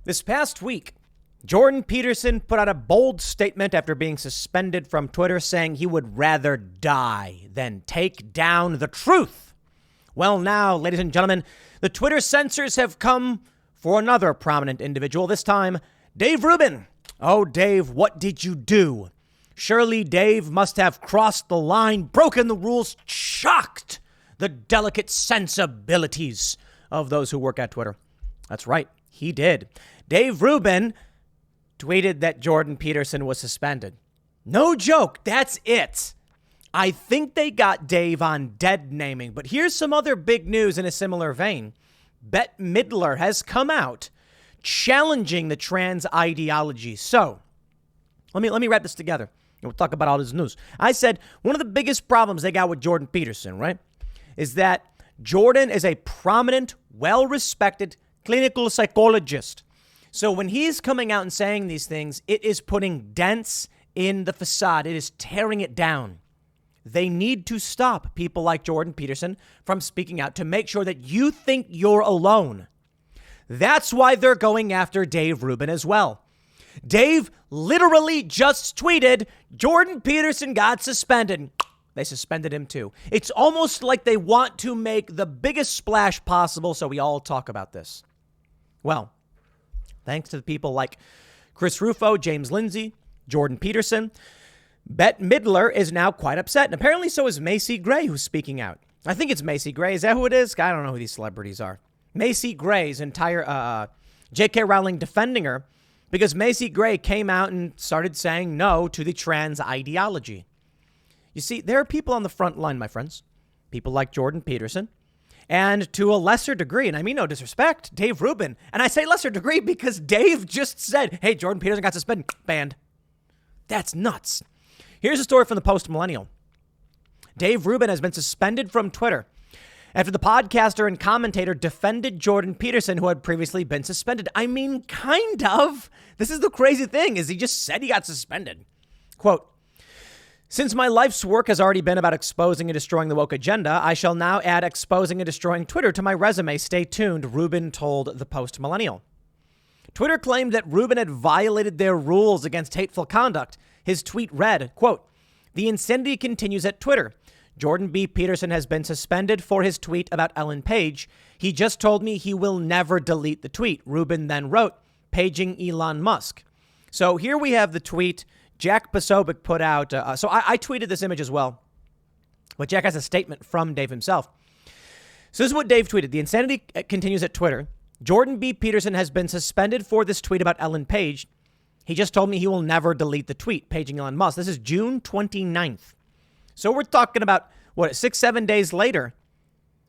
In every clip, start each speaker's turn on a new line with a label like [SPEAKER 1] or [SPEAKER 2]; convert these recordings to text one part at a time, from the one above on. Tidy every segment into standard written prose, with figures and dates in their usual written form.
[SPEAKER 1] This past week, Jordan Peterson put out a bold statement after being suspended from Twitter, saying he would rather die than take down the truth. Well, now, ladies and gentlemen, the Twitter censors have come for another prominent individual, this time Dave Rubin. Oh, Dave, what did you do? Surely Dave must have crossed the line, broken the rules, shocked the delicate sensibilities of those who work at Twitter. That's right, he did. Dave Rubin tweeted that Jordan Peterson was suspended. No joke, that's it. I think they got Dave on dead naming, but here's some other big news in a similar vein. Bette Midler has come out challenging the trans ideology. So let me wrap this together. We'll talk about all this news. I said one of the biggest problems they got with Jordan Peterson, right, is that Jordan is a prominent, well-respected clinical psychologist. So when he's coming out and saying these things, it is putting dents in the facade. It is tearing it down. They need to stop people like Jordan Peterson from speaking out to make sure that you think you're alone. That's why they're going after Dave Rubin as well. Dave literally just tweeted, Jordan Peterson got suspended. They suspended him too. It's almost like they want to make the biggest splash possible so we all talk about this. Well, thanks to the people like Chris Rufo, James Lindsay, Jordan Peterson, Bette Midler is now quite upset. And apparently so is Macy Gray, who's speaking out. I think it's Macy Gray. Is that who it is? I don't know who these celebrities are. Macy Gray's entire J.K. Rowling defending her because Macy Gray came out and started saying no to the trans ideology. You see, there are people on the front line, my friends, people like Jordan Peterson, and to a lesser degree, and I mean no disrespect, Dave Rubin. And I say lesser degree because Dave just said, hey, Jordan Peterson got suspended, banned. That's nuts. Here's a story from the Post-Millennial. Dave Rubin has been suspended from Twitter after the podcaster and commentator defended Jordan Peterson, who had previously been suspended. I mean, kind of. This is the crazy thing, is he just said he got suspended. Quote, since my life's work has already been about exposing and destroying the woke agenda, I shall now add exposing and destroying Twitter to my resume. Stay tuned, Rubin told the Post-Millennial. Twitter claimed that Rubin had violated their rules against hateful conduct. His tweet read, quote, the insanity continues at Twitter. Jordan B. Peterson has been suspended for his tweet about Ellen Page. He just told me he will never delete the tweet. Rubin then wrote, paging Elon Musk. So here we have the tweet Jack Posobiec put out. So I tweeted this image as well. But Jack has a statement from Dave himself. So this is what Dave tweeted. The insanity continues at Twitter. Jordan B. Peterson has been suspended for this tweet about Ellen Page. He just told me he will never delete the tweet, paging Elon Musk. This is June 29th. So we're talking about, 6-7 days later,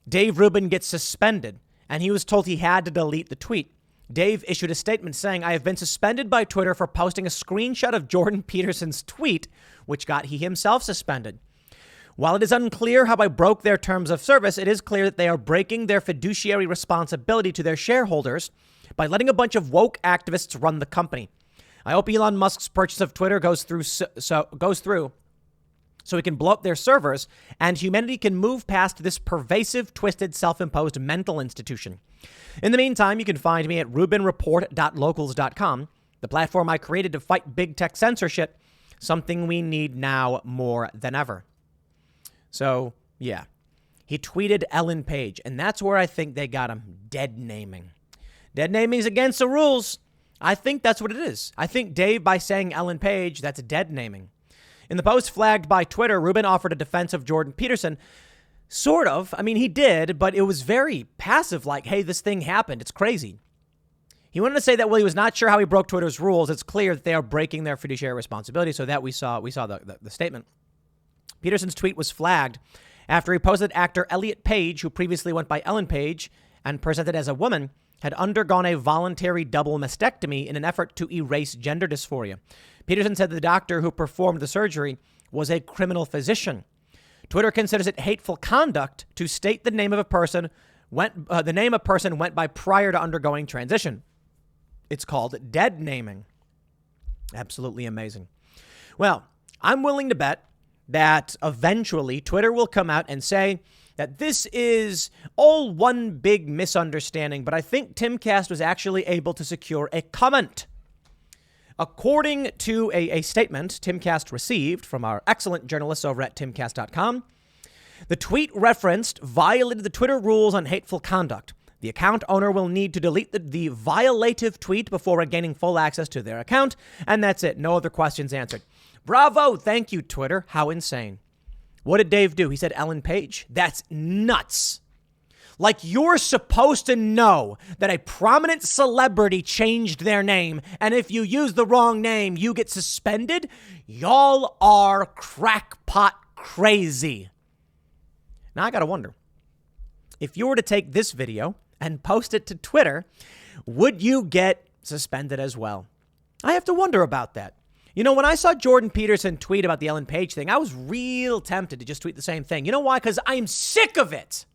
[SPEAKER 1] Dave Rubin gets suspended, and he was told he had to delete the tweet. Dave issued a statement saying, I have been suspended by Twitter for posting a screenshot of Jordan Peterson's tweet, which got he himself suspended. While it is unclear how I broke their terms of service, it is clear that they are breaking their fiduciary responsibility to their shareholders by letting a bunch of woke activists run the company. I hope Elon Musk's purchase of Twitter goes through so we can blow up their servers and humanity can move past this pervasive, twisted, self-imposed mental institution. In the meantime, you can find me at rubinreport.locals.com, the platform I created to fight big tech censorship, something we need now more than ever. So, yeah, he tweeted Ellen Page, and that's where I think they got him dead naming. Dead naming is against the rules. I think that's what it is. I think Dave, by saying Ellen Page, that's dead naming. In the post flagged by Twitter, Rubin offered a defense of Jordan Peterson. Sort of. I mean, he did, but it was very passive, like, hey, this thing happened. It's crazy. He wanted to say that, well, he was not sure how he broke Twitter's rules. It's clear that they are breaking their fiduciary responsibility. So that we saw the statement. Peterson's tweet was flagged after he posted actor Elliot Page, who previously went by Ellen Page and presented as a woman, had undergone a voluntary double mastectomy in an effort to erase gender dysphoria. Peterson said the doctor who performed the surgery was a criminal physician. Twitter considers it hateful conduct to state the name of a person went by prior to undergoing transition. It's called dead naming. Absolutely amazing. Well, I'm willing to bet that eventually Twitter will come out and say that this is all one big misunderstanding, but I think Timcast was actually able to secure a comment. According to a statement Timcast received from our excellent journalists over at timcast.com, the tweet referenced violated the Twitter rules on hateful conduct. The account owner will need to delete the violative tweet before gaining full access to their account, and that's it. No other questions answered. Bravo. Thank you, Twitter. How insane. What did Dave do? He said Ellen Page. That's nuts. Like, you're supposed to know that a prominent celebrity changed their name, and if you use the wrong name, you get suspended? Y'all are crackpot crazy. Now, I got to wonder, if you were to take this video and post it to Twitter, would you get suspended as well? I have to wonder about that. You know, when I saw Jordan Peterson tweet about the Ellen Page thing, I was real tempted to just tweet the same thing. You know why? Because I'm sick of it.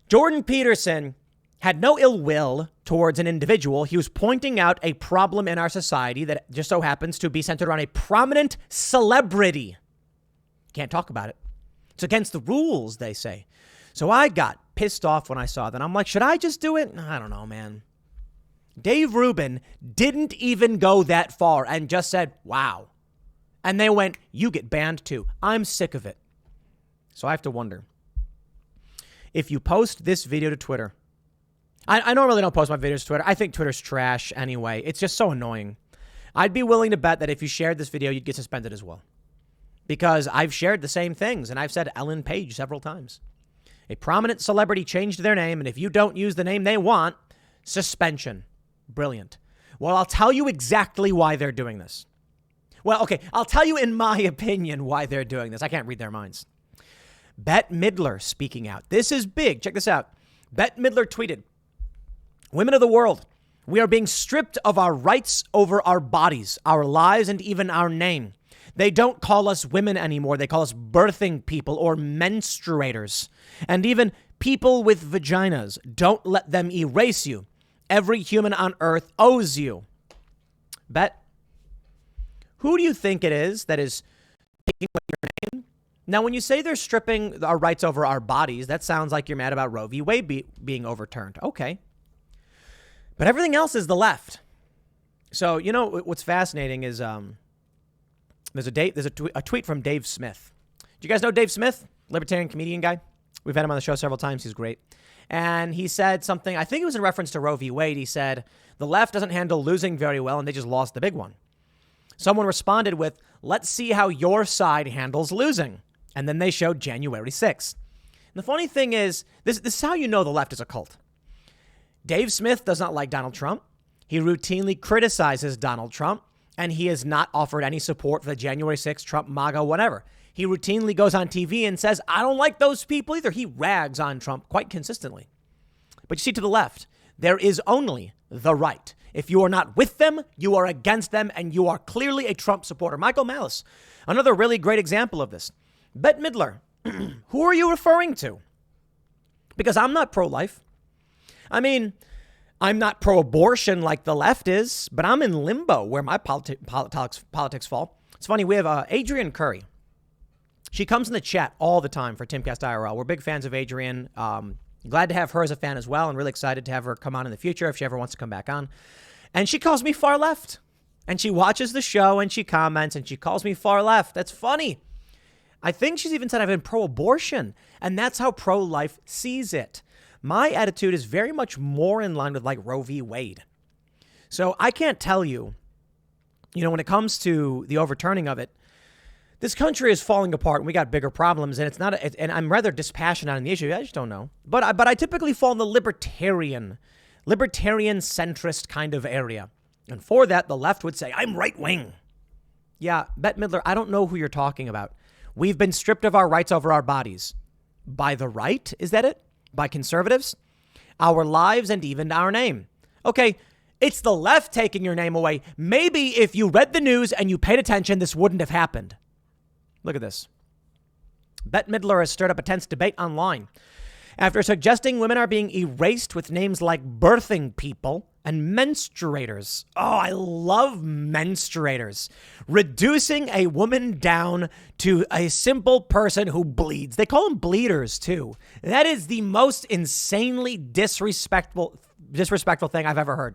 [SPEAKER 1] Jordan Peterson had no ill will towards an individual. He was pointing out a problem in our society that just so happens to be centered around a prominent celebrity. Can't talk about it. It's against the rules, they say. So I got pissed off when I saw that. I'm like, should I just do it? I don't know, man. Dave Rubin didn't even go that far and just said, wow. And they went, you get banned too. I'm sick of it. So I have to wonder, if you post this video to Twitter, I normally don't post my videos to Twitter. I think Twitter's trash anyway. It's just so annoying. I'd be willing to bet that if you shared this video, you'd get suspended as well. Because I've shared the same things, and I've said Ellen Page several times. A prominent celebrity changed their name, and if you don't use the name they want, suspension. Brilliant. Well, I'll tell you exactly why they're doing this. Well, okay, I'll tell you in my opinion why they're doing this. I can't read their minds. Bette Midler speaking out. This is big. Check this out. Bette Midler tweeted, "Women of the world, we are being stripped of our rights over our bodies, our lives, and even our name. They don't call us women anymore. They call us birthing people or menstruators. And even people with vaginas. Don't let them erase you. Every human on earth owes you." Bette, who do you think it is that is taking away your name? Now, when you say they're stripping our rights over our bodies, that sounds like you're mad about Roe v. Wade being overturned. Okay. But everything else is the left. So, you know, what's fascinating is there's a tweet from Dave Smith. Do you guys know Dave Smith? Libertarian comedian guy. We've had him on the show several times. He's great. And he said something, I think it was in reference to Roe v. Wade. He said, the left doesn't handle losing very well, and they just lost the big one. Someone responded with, let's see how your side handles losing. And then they showed January 6th. And the funny thing is, this is how you know the left is a cult. Dave Smith does not like Donald Trump. He routinely criticizes Donald Trump, and he has not offered any support for the January 6th, Trump, MAGA, whatever. He routinely goes on TV and says, I don't like those people either. He rags on Trump quite consistently. But you see, to the left, there is only the right. If you are not with them, you are against them, and you are clearly a Trump supporter. Michael Malice, another really great example of this. Bette Midler, who are you referring to? Because I'm not pro-life. I mean, I'm not pro-abortion like the left is, but I'm in limbo where my politics fall. It's funny, we have Adrienne Curry. She comes in the chat all the time for Timcast IRL. We're big fans of Adrienne. Glad to have her as a fan as well, and really excited to have her come on in the future if she ever wants to come back on. And she calls me far left. And she watches the show, and she comments, and she calls me far left. That's funny. I think she's even said I've been pro-abortion, and that's how pro-life sees it. My attitude is very much more in line with like Roe v. Wade. So I can't tell you, when it comes to the overturning of it, this country is falling apart and we got bigger problems, and it's not, and I'm rather dispassionate on the issue. I just don't know. But I typically fall in the libertarian centrist kind of area. And for that, the left would say, I'm right wing. Yeah, Bette Midler, I don't know who you're talking about. We've been stripped of our rights over our bodies. By the right? Is that it? By conservatives? Our lives and even our name. Okay, it's the left taking your name away. Maybe if you read the news and you paid attention, this wouldn't have happened. Look at this. Bette Midler has stirred up a tense debate online after suggesting women are being erased with names like birthing people and menstruators. Oh, I love menstruators. Reducing a woman down to a simple person who bleeds. They call them bleeders, too. That is the most insanely disrespectful thing I've ever heard.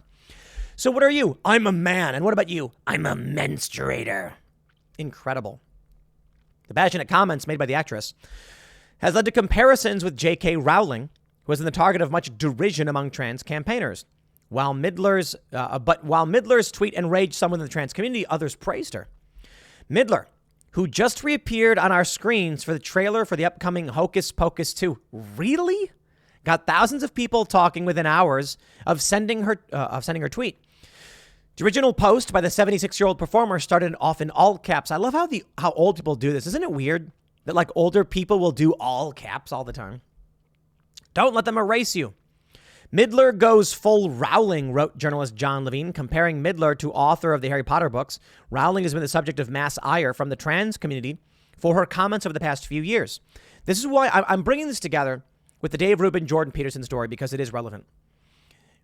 [SPEAKER 1] So what are you? I'm a man. And what about you? I'm a menstruator. Incredible. The passionate comments made by the actress has led to comparisons with J.K. Rowling, who has been the target of much derision among trans campaigners. While Midler's tweet enraged some within the trans community, others praised her. Midler, who just reappeared on our screens for the trailer for the upcoming Hocus Pocus 2, really got thousands of people talking within hours of sending her tweet. The original post by the 76-year-old performer started off in all caps. I love how old people do this. Isn't it weird that like older people will do all caps all the time? Don't let them erase you. Midler goes full Rowling, wrote journalist John Levine, comparing Midler to author of the Harry Potter books. Rowling has been the subject of mass ire from the trans community for her comments over the past few years. This is why I'm bringing this together with the Dave Rubin, Jordan Peterson story, because it is relevant.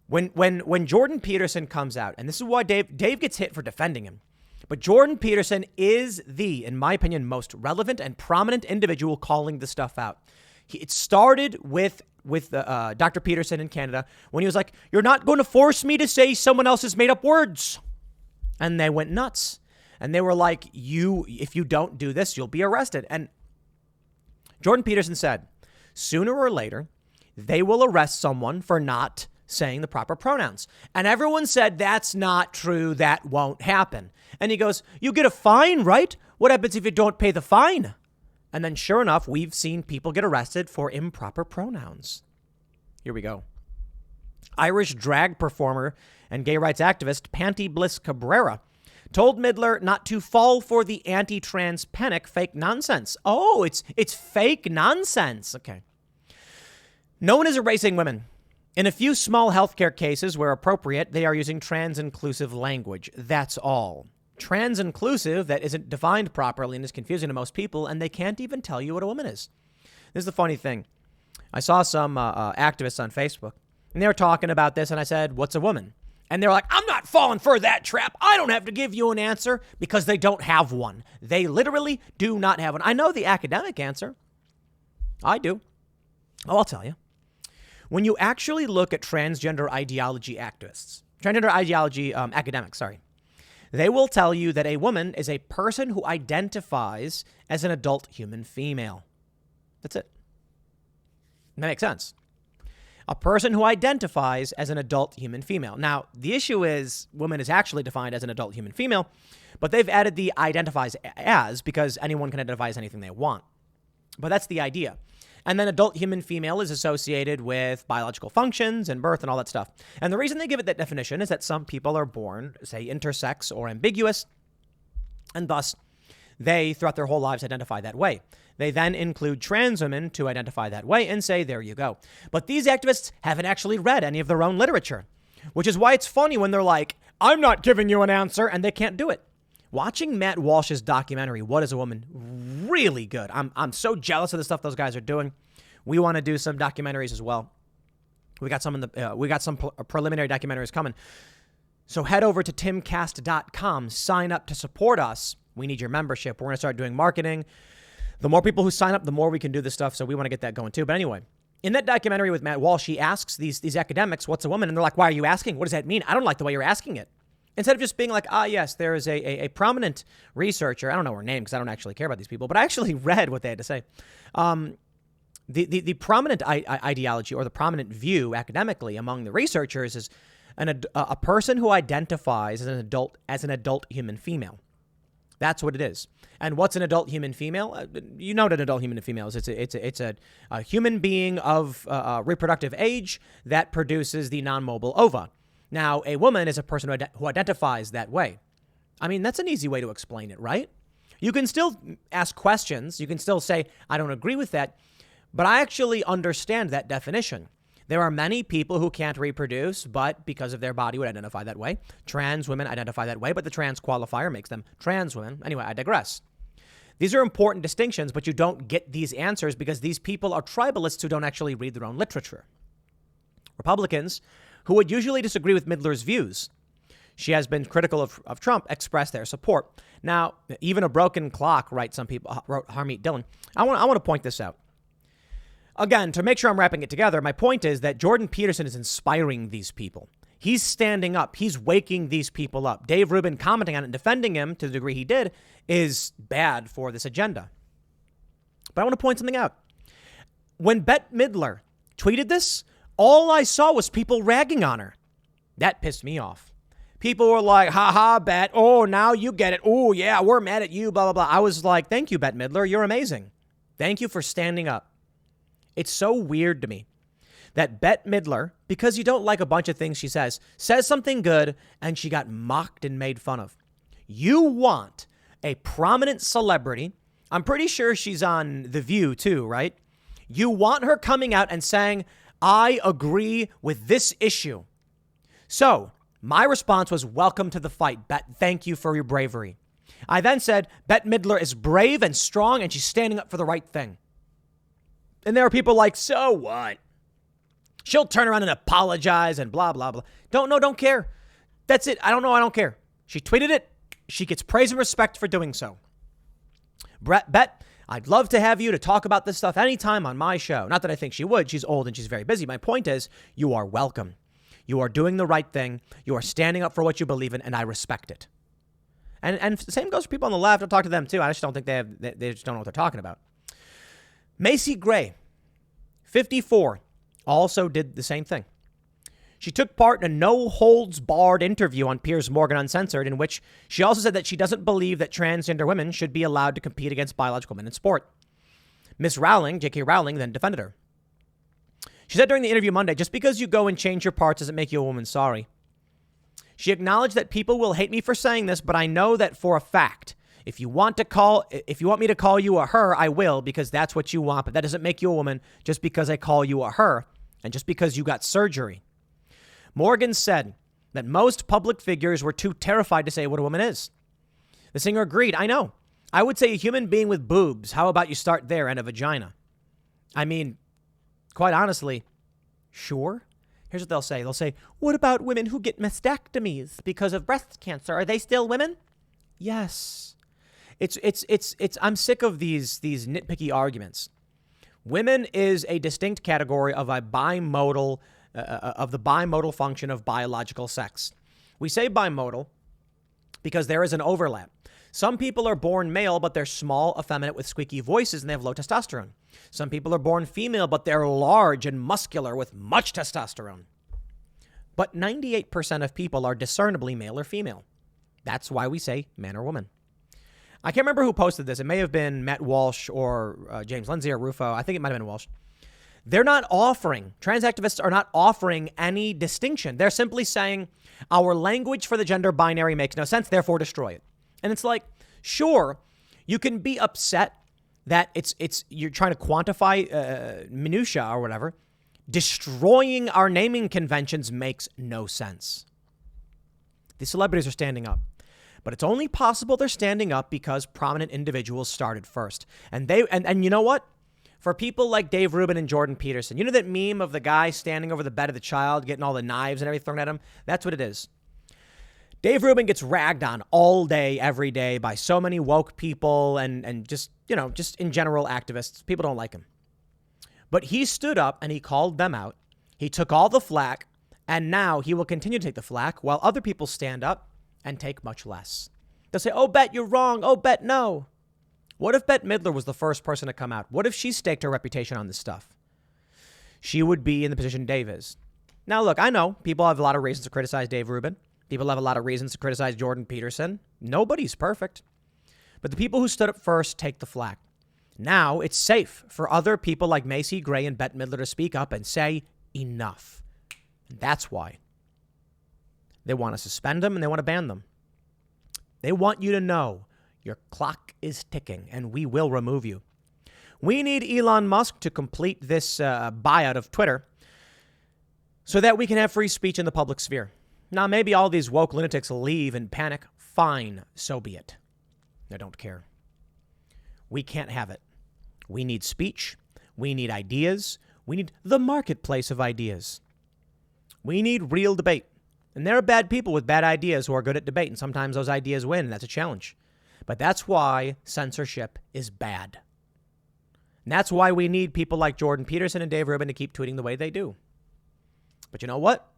[SPEAKER 1] When Jordan Peterson comes out, and this is why Dave gets hit for defending him, but Jordan Peterson is the, in my opinion, most relevant and prominent individual calling this stuff out. It started with Dr. Peterson in Canada when he was like, "You're not going to force me to say someone else's made up words." And they went nuts. And they were like, if you don't do this, you'll be arrested. And Jordan Peterson said, sooner or later, they will arrest someone for not saying the proper pronouns. And everyone said, that's not true. That won't happen. And he goes, you get a fine, right? What happens if you don't pay the fine? And then sure enough, we've seen people get arrested for improper pronouns. Here we go. Irish drag performer and gay rights activist Panty Bliss Cabrera told Midler not to fall for the anti-trans panic fake nonsense. Oh, it's fake nonsense. Okay. No one is erasing women. In a few small healthcare cases where appropriate, they are using trans-inclusive language. That's all. Trans-inclusive that isn't defined properly and is confusing to most people, and they can't even tell you what a woman is. This is the funny thing. I saw some activists on Facebook, and they were talking about this, and I said, what's a woman? And they're like, I'm not falling for that trap. I don't have to give you an answer, because they don't have one. They literally do not have one. I know the academic answer. I do. Oh, I'll tell you. When you actually look at transgender ideology activists, academics, they will tell you that a woman is a person who identifies as an adult human female. That's it. That makes sense. A person who identifies as an adult human female. Now, the issue is woman is actually defined as an adult human female, but they've added the identifies as because anyone can identify as anything they want. But that's the idea. And then adult human female is associated with biological functions and birth and all that stuff. And the reason they give it that definition is that some people are born, say, intersex or ambiguous, and thus they, throughout their whole lives, identify that way. They then include trans women to identify that way and say, there you go. But these activists haven't actually read any of their own literature, which is why it's funny when they're like, I'm not giving you an answer, and they can't do it. Watching Matt Walsh's documentary, What is a Woman? Really good. I'm so jealous of the stuff those guys are doing. We want to do some documentaries as well. We got some preliminary documentaries coming. So head over to timcast.com, sign up to support us. We need your membership. We're going to start doing marketing. The more people who sign up, the more we can do this stuff. So we want to get that going too. But anyway, in that documentary with Matt Walsh, he asks these academics, what's a woman? And they're like, why are you asking? What does that mean? I don't like the way you're asking it. Instead of just being like, yes, there is a prominent researcher. I don't know her name because I don't actually care about these people, but I actually read what they had to say. The prominent ideology or the prominent view academically among the researchers is a person who identifies as an adult human female. That's what it is. And what's an adult human female? You know what an adult human female is. It's a human being of reproductive age that produces the non-mobile ova. Now, a woman is a person who identifies that way. I mean, that's an easy way to explain it, right? You can still ask questions. You can still say, I don't agree with that. But I actually understand that definition. There are many people who can't reproduce, but because of their body would identify that way. Trans women identify that way, but the trans qualifier makes them trans women. Anyway, I digress. These are important distinctions, but you don't get these answers because these people are tribalists who don't actually read their own literature. Republicans who would usually disagree with Midler's views. She has been critical of Trump, expressed their support. Now, even a broken clock, wrote Harmeet Dillon. I want to point this out. Again, to make sure I'm wrapping it together, my point is that Jordan Peterson is inspiring these people. He's standing up. He's waking these people up. Dave Rubin commenting on it and defending him to the degree he did is bad for this agenda. But I want to point something out. When Bette Midler tweeted this, all I saw was people ragging on her. That pissed me off. People were like, ha ha, Bette. Oh, now you get it. Oh, yeah, we're mad at you, blah, blah, blah. I was like, thank you, Bette Midler. You're amazing. Thank you for standing up. It's so weird to me that Bette Midler, because you don't like a bunch of things she says something good and she got mocked and made fun of. You want a prominent celebrity. I'm pretty sure she's on The View too, right? You want her coming out and saying, I agree with this issue. So my response was, welcome to the fight, Bette. Thank you for your bravery. I then said, Bette Midler is brave and strong and she's standing up for the right thing. And there are people like, so what? She'll turn around and apologize and blah, blah, blah. Don't care. That's it. I don't care. She tweeted it. She gets praise and respect for doing so. Bette, I'd love to have you to talk about this stuff anytime on my show. Not that I think she would. She's old and she's very busy. My point is, you are welcome. You are doing the right thing. You are standing up for what you believe in, and I respect it. And the same goes for people on the left. I'll talk to them too. I just don't think they just don't know what they're talking about. Macy Gray, 54, also did the same thing. She took part in a no-holds-barred interview on Piers Morgan Uncensored, in which she also said that she doesn't believe that transgender women should be allowed to compete against biological men in sport. Miss Rowling, J.K. Rowling, then defended her. She said during the interview Monday, just because you go and change your parts doesn't make you a woman sorry. She acknowledged that people will hate me for saying this, but I know that for a fact. If you want me to call you a her, I will, because that's what you want. But that doesn't make you a woman just because I call you a her and just because you got surgery. Morgan said that most public figures were too terrified to say what a woman is. The singer agreed. I know. I would say a human being with boobs. How about you start there, and a vagina? I mean, quite honestly, sure. Here's what they'll say. They'll say, what about women who get mastectomies because of breast cancer? Are they still women? Yes. I'm sick of these nitpicky arguments. Women is a distinct category of the bimodal function of biological sex. We say bimodal because there is an overlap. Some people are born male, but they're small, effeminate with squeaky voices and they have low testosterone. Some people are born female, but they're large and muscular with much testosterone. But 98% of people are discernibly male or female. That's why we say man or woman. I can't remember who posted this. It may have been Matt Walsh or James Lindsay or Rufo. I think it might have been Walsh. Trans activists are not offering any distinction. They're simply saying our language for the gender binary makes no sense, therefore destroy it. And it's like, sure, you can be upset that you're trying to quantify minutia or whatever. Destroying our naming conventions makes no sense. The celebrities are standing up. But it's only possible they're standing up because prominent individuals started first. And you know what? For people like Dave Rubin and Jordan Peterson, you know that meme of the guy standing over the bed of the child, getting all the knives and everything thrown at him? That's what it is. Dave Rubin gets ragged on all day, every day by so many woke people and just in general activists. People don't like him. But he stood up and he called them out. He took all the flack, and now he will continue to take the flack while other people stand up and take much less. They'll say, oh, Bette, you're wrong. Oh, Bette, no. What if Bette Midler was the first person to come out? What if she staked her reputation on this stuff? She would be in the position Dave is. Now, look, I know people have a lot of reasons to criticize Dave Rubin. People have a lot of reasons to criticize Jordan Peterson. Nobody's perfect. But the people who stood up first take the flack. Now it's safe for other people like Macy Gray and Bette Midler to speak up and say enough. And that's why. They want to suspend them and they want to ban them. They want you to know your clock is ticking and we will remove you. We need Elon Musk to complete this buyout of Twitter so that we can have free speech in the public sphere. Now, maybe all these woke lunatics leave in panic. Fine, so be it. I don't care. We can't have it. We need speech. We need ideas. We need the marketplace of ideas. We need real debate. And there are bad people with bad ideas who are good at debate, and sometimes those ideas win, and that's a challenge. But that's why censorship is bad. And that's why we need people like Jordan Peterson and Dave Rubin to keep tweeting the way they do. But you know what?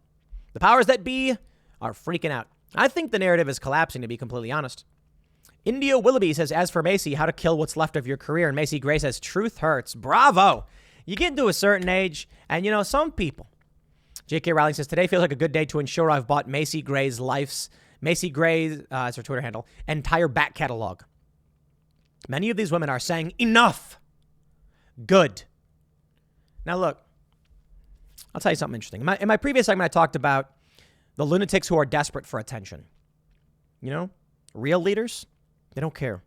[SPEAKER 1] The powers that be are freaking out. I think the narrative is collapsing, to be completely honest. India Willoughby says, as for Macy, how to kill what's left of your career. And Macy Gray says, truth hurts. Bravo. You get to a certain age, and some people. J.K. Rowling says, today feels like a good day to ensure I've bought Macy Gray's is her Twitter handle, entire back catalog. Many of these women are saying, enough. Good. Now, look, I'll tell you something interesting. In my previous segment, I talked about the lunatics who are desperate for attention. Real leaders, they don't care.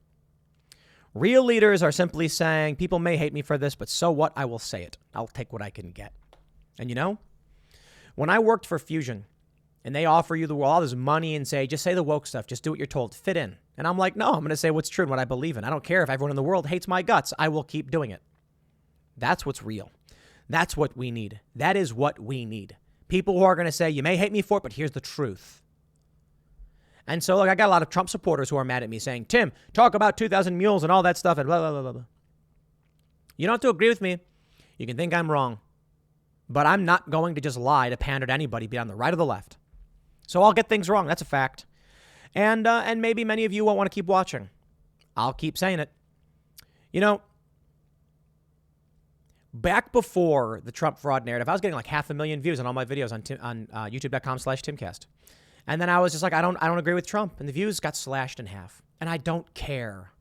[SPEAKER 1] Real leaders are simply saying, people may hate me for this, but so what? I will say it. I'll take what I can get. And when I worked for Fusion and they offer you all this money and say, just say the woke stuff, just do what you're told, fit in. And I'm like, no, I'm going to say what's true and what I believe in. I don't care if everyone in the world hates my guts. I will keep doing it. That's what's real. That's what we need. That is what we need. People who are going to say, you may hate me for it, but here's the truth. And so, I got a lot of Trump supporters who are mad at me saying, Tim, talk about 2,000 mules and all that stuff and blah, blah, blah, blah, blah. You don't have to agree with me. You can think I'm wrong. But I'm not going to just lie to pander to anybody, be on the right or the left. So I'll get things wrong. That's a fact. And maybe many of you won't want to keep watching. I'll keep saying it. Back before the Trump fraud narrative, I was getting like 500,000 views on all my videos on youtube.com/Timcast. And then I was just like, I don't agree with Trump. And the views got slashed in half. And I don't care.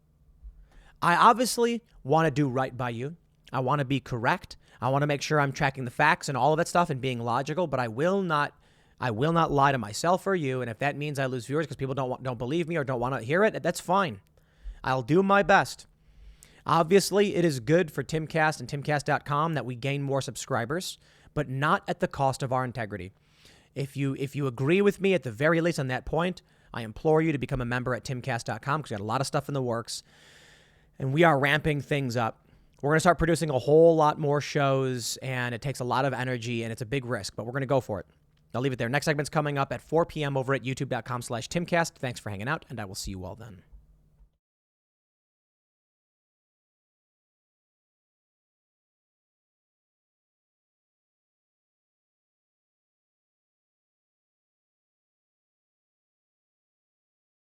[SPEAKER 1] I obviously want to do right by you. I want to be correct. I want to make sure I'm tracking the facts and all of that stuff and being logical, but I will not lie to myself or you. And if that means I lose viewers because people don't believe me or don't want to hear it, that's fine. I'll do my best. Obviously, it is good for Timcast and timcast.com that we gain more subscribers, but not at the cost of our integrity. If you agree with me at the very least on that point, I implore you to become a member at timcast.com because we got a lot of stuff in the works and we are ramping things up. We're going to start producing a whole lot more shows and it takes a lot of energy and it's a big risk, but we're going to go for it. I'll leave it there. Next segment's coming up at 4 p.m. over at youtube.com/Timcast. Thanks for hanging out and I will see you all then.